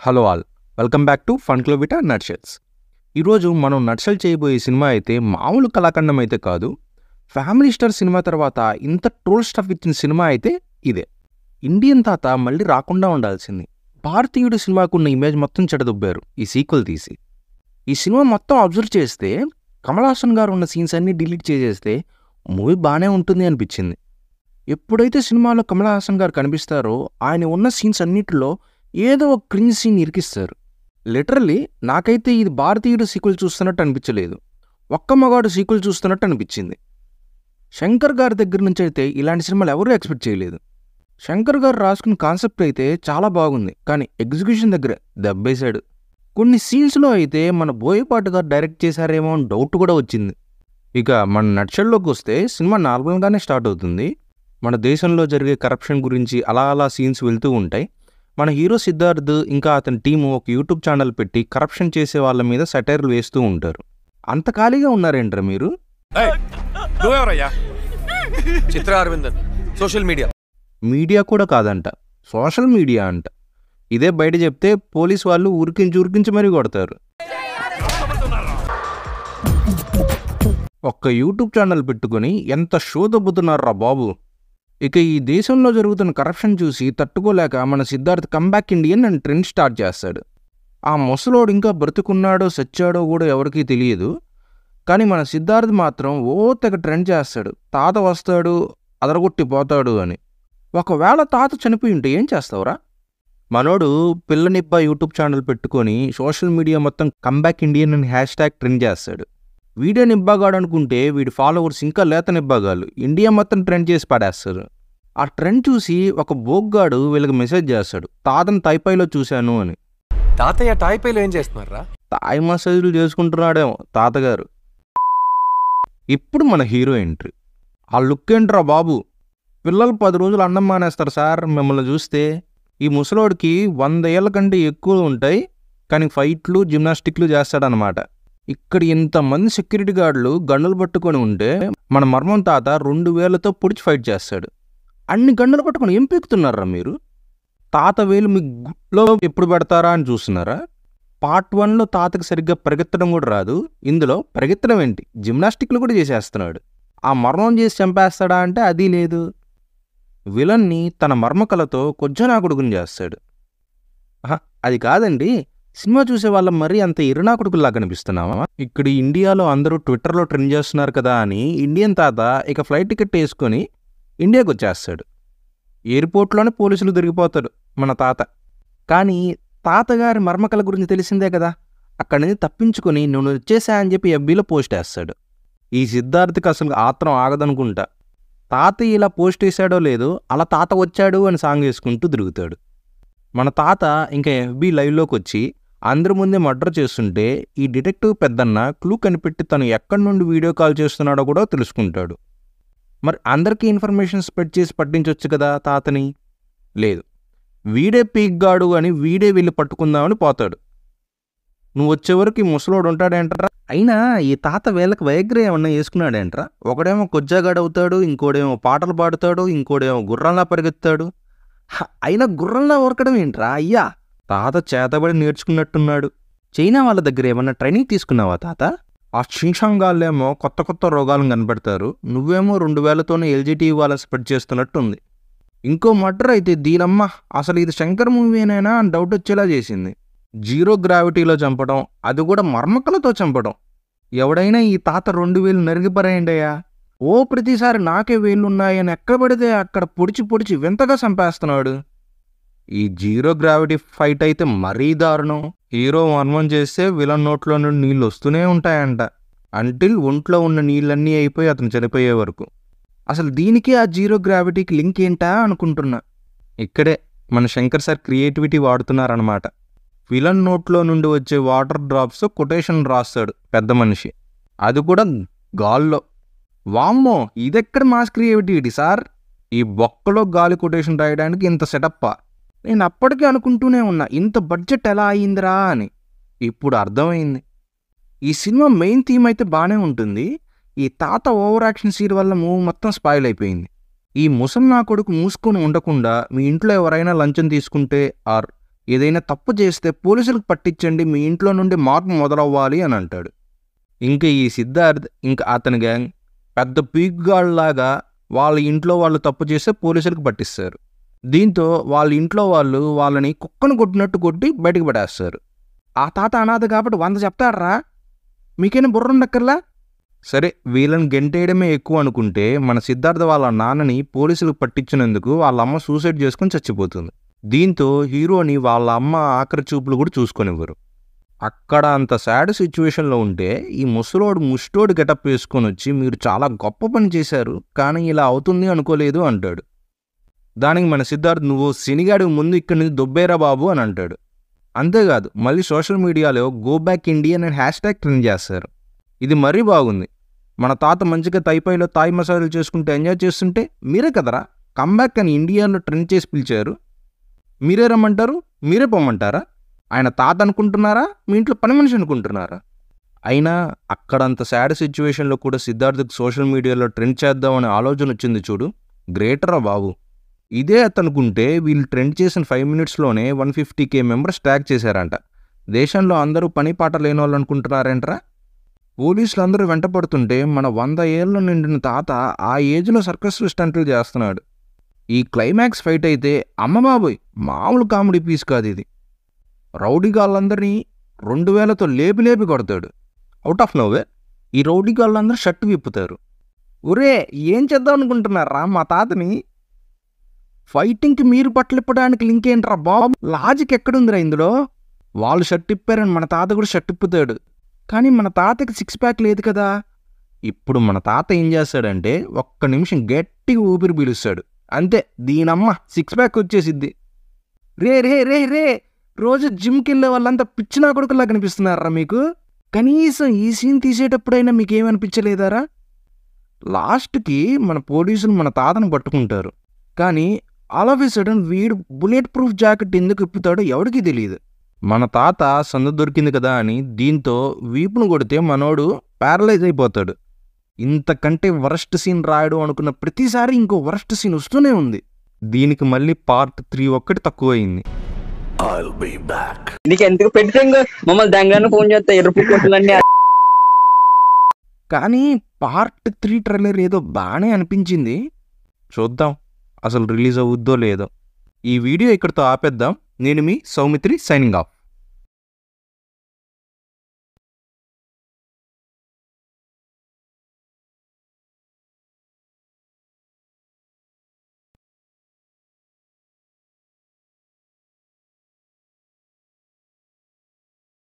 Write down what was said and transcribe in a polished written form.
Hello all, welcome back to fun club with nutshells. ఈరోజు మనం nutshell చేయబోయే cinema అయితే మామూలు కళాఖండం అయితే కాదు. ఫ్యామిలీ స్టార్ సినిమా తర్వాత ఇంత ట్రోల్ స్టఫ్ ఇచ్చిన సినిమా అయితే ఇదే. ఇండియన్ తాత మళ్ళీ రాకుండా ఉండాల్సింది. భారతీయుడు సినిమాకున్న ఇమేజ్ మొత్తం చెడదొబ్బారు ఈ సీక్వెల్ తీసి. ఈ సినిమా మొత్తం అబ్జర్వ్ చేస్తే కమల్ హాసన్ గారు ఉన్న సీన్స్ అన్నీ డిలీట్ చేసేస్తే మూవీ బాగానే ఉంటుంది అనిపించింది. ఎప్పుడైతే సినిమాలో కమల్ హాసన్ గారు కనిపిస్తారో ఆయన ఉన్న సీన్స్ అన్నిటిలో ఏదో ఒక క్రింజ్ సీన్ ఇరికిస్తారు. లిటరల్లీ నాకైతే ఇది భారతీయుడు సీక్వెల్ చూస్తున్నట్టు అనిపించలేదు, ఒక్క మగాడు సీక్వెల్ చూస్తున్నట్టు అనిపించింది. శంకర్ గారి దగ్గర నుంచి అయితే ఇలాంటి సినిమాలు ఎవరూ ఎక్స్పెక్ట్ చేయలేదు. శంకర్ గారు రాసుకున్న కాన్సెప్ట్ అయితే చాలా బాగుంది, కానీ ఎగ్జిక్యూషన్ దగ్గర దెబ్బేశాడు. కొన్ని సీన్స్లో అయితే మన బోయపాటి గారు డైరెక్ట్ చేశారేమో అని డౌట్ కూడా వచ్చింది. ఇక మన నట్షెల్లోకి వస్తే సినిమా నార్మల్గానే స్టార్ట్ అవుతుంది. మన దేశంలో జరిగే కరప్షన్ గురించి అలా సీన్స్ వెళ్తూ ఉంటాయి. మన హీరో సిద్ధార్థ్ ఇంకా అతని టీము ఒక యూట్యూబ్ ఛానల్ పెట్టి కరప్షన్ చేసే వాళ్ళ మీద సెటైర్లు వేస్తూ ఉంటారు. అంత ఖాళీగా ఉన్నారేంట్రా మీరు? చిత్ర అరవిందన్ సోషల్ మీడియా కూడా కాదంట, సోషల్ మీడియా అంట. ఇదే బయట చెప్తే పోలీసు వాళ్ళు ఉరికించి మరీ కొడతారు. ఒక్క యూట్యూబ్ ఛానల్ పెట్టుకుని ఎంత షో దొబ్బుతున్నారా బాబు. ఇక ఈ దేశంలో జరుగుతున్న కరప్షన్ చూసి తట్టుకోలేక మన సిద్ధార్థ్ కంబ్యాక్ ఇండియన్ అని ట్రెండ్ స్టార్ట్ చేస్తాడు. ఆ ముసలోడు ఇంకా బ్రతుకున్నాడో సచ్చాడో కూడా ఎవరికీ తెలియదు, కానీ మన సిద్ధార్థ్ మాత్రం తెగ ట్రెండ్ చేస్తాడు. తాత వస్తాడు, అదరగొట్టిపోతాడు అని. ఒకవేళ తాత చనిపోయి ఉంటే ఏం చేస్తావురా? మనోడు పిల్లనిబ్బా యూట్యూబ్ ఛానల్ పెట్టుకొని సోషల్ మీడియా మొత్తం కంబ్యాక్ ఇండియన్ అని #ట్రెండ్ చేస్తాడు. వీడియో నిబ్బాగాడు అనుకుంటే వీడి ఫాలోవర్స్ ఇంకా లేత నిబ్బాగాళ్ళు ఇండియా మొత్తం ట్రెండ్ చేసి పడేస్తారు. ఆ ట్రెండ్ చూసి ఒక బోగ్గాడు వీళ్ళకి మెసేజ్ చేస్తాడు, తాతను తాయిపైలో చూశాను అని. తాతయ్య తాయిపైలో ఏం చేస్తున్నారా? తాయి మసాజులు చేసుకుంటున్నాడేమో తాతగారు. ఇప్పుడు మన హీరో ఎంట్రీ. ఆ లుక్ ఏంట్రా బాబు, పిల్లలు 10 రోజులు అన్నం మానేస్తారు సార్ మిమ్మల్ని చూస్తే. ఈ ముసలోడికి 100 ఏళ్ల కంటే ఎక్కువ ఉంటాయి, కానీ ఫైట్లు జిమ్నాస్టిక్లు చేస్తాడనమాట. ఇక్కడ ఇంతమంది సెక్యూరిటీ గార్డులు గన్నులు పట్టుకొని ఉంటే మన మర్మం తాత 2 వేలతో పొడిచి ఫైట్ చేస్తాడు. అన్ని గన్నులు పట్టుకొని ఏం పీకుతున్నారా మీరు? తాత వేలు మీ గుట్లో ఎప్పుడు పెడతారా అని చూస్తున్నారా? పార్ట్ 1లో తాతకి సరిగ్గా పరిగెత్తడం కూడా రాదు, ఇందులో పరిగెత్తడం ఏంటి, జిమ్నాస్టిక్లు కూడా చేసేస్తున్నాడు. ఆ మర్మం చేసి చంపేస్తాడా అంటే అది లేదు. విలన్ని తన మర్మకలతో కొజ్జనాకుడుకుని చేస్తాడు. అది కాదండి, సినిమా చూసే వాళ్ళ మరీ అంత ఇరునాకుడుకుల్లా కనిపిస్తున్నావా? ఇక్కడ ఇండియాలో అందరూ ట్విట్టర్లో ట్రెండ్ చేస్తున్నారు కదా అని ఇండియన్ తాత ఇక ఫ్లైట్ టికెట్ వేసుకొని ఇండియాకి వచ్చేస్తాడు. ఎయిర్పోర్ట్లోనే పోలీసులు దొరికిపోతాడు మన తాత. కానీ తాతగారి మర్మకల గురించి తెలిసిందే కదా, అక్కడి నుంచి తప్పించుకొని నేను వచ్చేసా అని చెప్పి FBలో పోస్ట్ వేస్తాడు. ఈ సిద్ధార్థకి అసలు ఆత్రం ఆగదనుకుంటా. తాత ఇలా పోస్ట్ వేసాడో లేదో అలా తాత వచ్చాడు అని సాంగ్ వేసుకుంటూ తిరుగుతాడు. మన తాత ఇంకా FB లైవ్లోకి వచ్చి అందరి ముందే మర్డర్ చేస్తుంటే ఈ డిటెక్టివ్ పెద్దన్న క్లూ కనిపెట్టి తను ఎక్కడి నుండి వీడియో కాల్ చేస్తున్నాడో కూడా తెలుసుకుంటాడు. మరి అందరికీ ఇన్ఫర్మేషన్ స్ప్రెడ్ చేసి పట్టించవచ్చు కదా తాతని. లేదు, వీడే పీక్గాడు అని వీడే వెళ్ళి పట్టుకుందామని పోతాడు. నువ్వు వచ్చేవరకు ఈ ముసలోడు ఉంటాడేంట్రా? అయినా ఈ తాత వేళ్ళకి వైగ్ర ఏమన్నా వేసుకున్నాడేంట్రా? ఒకడేమో కొజ్జాగాడు అవుతాడు, ఇంకోడేమో పాటలు పాడుతాడు, ఇంకోడేమో గుర్రంలా పరిగెత్తాడు. అయినా గుర్రంలా ఉరకడం ఏంట్రా అయ్యా? తాత చేతబడి నేర్చుకున్నట్టున్నాడు. చైనా వాళ్ళ దగ్గర ఏమన్నా ట్రైనింగ్ తీసుకున్నావా తాత? ఆ షింషాంగాళ్ళేమో కొత్త రోగాలను కనబెడతారు, నువ్వేమో 2000తోనే LGT వాళ్ళని స్ప్రెడ్ చేస్తున్నట్టుంది. ఇంకో మర్డర్ అయితే దీనమ్మ అసలు ఇది శంకర్ మూవీనేనా అని డౌట్ వచ్చేలా చేసింది. 0 గ్రావిటీలో చంపడం, అది కూడా మర్మకలతో చంపడం. ఎవడైనా ఈ తాత 2000 నరిగిపరేయండియా. ప్రతిసారి నాకే వేళ్ళున్నాయని ఎక్కడ పడితే అక్కడ పొడిచి వింతగా చంపేస్తున్నాడు. ఈ 0 గ్రావిటీ ఫైట్ అయితే మరీ దారుణం. హీరో మర్మం చేస్తే విలన్ నోట్లో నుండి నీళ్ళు వస్తూనే ఉంటాయంట, అంటిల్ ఒంట్లో ఉన్న నీళ్ళన్నీ అయిపోయి అతను చనిపోయే వరకు. అసలు దీనికి ఆ 0 గ్రావిటీకి లింక్ ఏంటా అనుకుంటున్నా. ఇక్కడే మన శంకర్ సార్ క్రియేటివిటీ వాడుతున్నారనమాట. విలన్ నోట్లో నుండి వచ్చే వాటర్ డ్రాప్స్ కొటేషన్ రాస్తాడు పెద్ద మనిషి, అది కూడా గాల్లో. వామ్మో, ఇదెక్కడ మాస్ క్రియేటివిటీ సార్? ఈ బొక్కలో గాలి కొటేషన్ రాయడానికి ఇంత సెటప్పా? నేను అప్పటికే అనుకుంటూనే ఉన్నా ఇంత బడ్జెట్ ఎలా అయ్యిందిరా అని. ఇప్పుడు అర్థమైంది. ఈ సినిమా మెయిన్ థీమ్ అయితే బాగానే ఉంటుంది, ఈ తాత ఓవర్ యాక్షన్ సీన్ వల్ల మూవీ మొత్తం స్పాయిల్ అయిపోయింది. ఈ ముసలి నా కొడుకు మూసుకొని ఉండకుండా మీ ఇంట్లో ఎవరైనా లంచం తీసుకుంటే ఆర్ ఏదైనా తప్పు చేస్తే పోలీసులకు పట్టించండి, మీ ఇంట్లో నుండి మార్పు మొదలవ్వాలి అని అంటాడు. ఇంకా ఈ సిద్ధార్థ్ ఇంకా అతని గ్యాంగ్ పెద్ద పీక్గాళ్ళలాగా వాళ్ళ ఇంట్లో వాళ్ళు తప్పు చేస్తే పోలీసులకు పట్టిస్తారు. దీంతో వాళ్ళ ఇంట్లో వాళ్ళు వాళ్ళని కుక్కను కొట్టినట్టు కొట్టి బయటకు పడేస్తారు. ఆ తాత అనాథ కాబట్టి 100 చెప్తాడ్రా, మీకైనా బుర్ర ఉండక్కర్లా. సరే, వీళ్ళని గెంటేయడమే ఎక్కువ అనుకుంటే మన సిద్ధార్థ వాళ్ళ నాన్నని పోలీసులకు పట్టించినందుకు వాళ్ళ అమ్మ సూసైడ్ చేసుకుని చచ్చిపోతుంది. దీంతో హీరోని వాళ్ళ అమ్మ ఆఖరి చూపులు కూడా చూసుకొనివ్వరు. అక్కడ అంత సాడ్ సిచ్యువేషన్లో ఉంటే ఈ ముస్టోడు గెటప్ వేసుకొని వచ్చి మీరు చాలా గొప్ప పని చేశారు, కానీ ఇలా అవుతుంది అనుకోలేదు అంటాడు. దానికి మన సిద్ధార్థ్ నువ్వు సినిగాడి ముందు ఇక్కడి నుంచి దొబ్బేరా బాబు అని అంటాడు. అంతేకాదు మళ్ళీ సోషల్ మీడియాలో గో బ్యాక్ ఇండియన్ అని హ్యాష్ట్యాగ్ ట్రెండ్ చేస్తారు. ఇది మరీ బాగుంది. మన తాత మంచిగా తైపైలో తాయి మసాలాలు చేసుకుంటే ఎంజాయ్ చేస్తుంటే మీరే కదరా కమ్బ్యాక్ అని ఇండియాలో ట్రెండ్ చేసి పిలిచారు, మీరే రమ్మంటారు, మీరే పొమ్మంటారా? ఆయన తాత అనుకుంటున్నారా, మీ ఇంట్లో పని మనిషి అనుకుంటున్నారా? అయినా అక్కడంత సాడ్ సిచ్యువేషన్లో కూడా సిద్ధార్థ్కి సోషల్ మీడియాలో ట్రెండ్ చేద్దామనే ఆలోచన వచ్చింది చూడు, గ్రేటరా బాబు. ఇదే అతనుకుంటే వీళ్ళు ట్రెండ్ చేసిన 5 minutesలోనే 150K మెంబర్స్ ట్యాగ్ చేశారంట. దేశంలో అందరూ పని పాట లేని వాళ్ళు అనుకుంటున్నారంటరా? పోలీసులు అందరూ వెంట పడుతుంటే మన 100 ఏళ్ళు నిండిన తాత ఆ ఏజ్లో సర్కస్ స్టంట్లు చేస్తున్నాడు. ఈ క్లైమాక్స్ ఫైట్ అయితే అమ్మబాబోయ్ మామూలు కామెడీ పీస్ కాదు ఇది. రౌడీగాళ్ళందరినీ 2000తో లేపి కొడతాడు. అవుట్ ఆఫ్ నోవే ఈ రౌడీగాళ్ళందరూ షర్టు విప్పుతారు. ఒరే ఏం చేద్దాం అనుకుంటున్నారా మా తాతని? ఫైటింగ్కి మీరు పట్లిప్పడానికి లింక్ ఏంట్రా బాబు? లాజిక్ ఎక్కడుందిరా ఇందులో? వాళ్ళు షర్ట్ ఇప్పారని మన తాత కూడా షర్ట్ ఇప్పుతాడు, కానీ మన తాతకి 6 pack లేదు కదా. ఇప్పుడు మన తాత ఏం చేస్తాడంటే 1 నిమిషం గట్టిగా ఊపిరి పీలుస్తాడు, అంతే దీనమ్మ 6 pack వచ్చేసిద్ది. రే రే రే రే రోజు జిమ్కి వెళ్ళే వాళ్ళంతా పిచ్చినా కొడుకులా కనిపిస్తున్నారా మీకు? కనీసం ఈ సీన్ తీసేటప్పుడైనా మీకేమనిపించలేదారా? లాస్ట్కి మన పోలీసులు మన తాతను పట్టుకుంటారు, కానీ ఆల్ ఆఫ్ ఎ సడన్ వీడు బుల్లెట్ ప్రూఫ్ జాకెట్ ఎందుకు ఇప్పుతాడో ఎవడికి తెలియదు. మన తాత సందు దొరికింది కదా అని దీంతో వీపును కొడితే మనోడు ప్యారలైజ్ అయిపోతాడు. ఇంతకంటే వరస్ట్ సీన్ రాయడు అనుకున్న ప్రతిసారి ఇంకో వరస్ట్ సీన్ వస్తూనే ఉంది. దీనికి మళ్ళీ part 3 ఒక్కటి తక్కువైంది. నీకు ఎందుకు పెడితే మమ్మల్ని దంగాను ఫోన్ చేస్తా ఎర్రపుకుంటుందండి. కానీ part 3 ట్రైలర్ ఏదో బాగానే అనిపించింది. చూద్దాం అసలు రిలీజ్ అవుద్దో లేదో. ఈ వీడియో ఇక్కడితో ఆపేద్దాం. నేను మీ సౌమిత్రి సైనింగ్ ఆఫ్.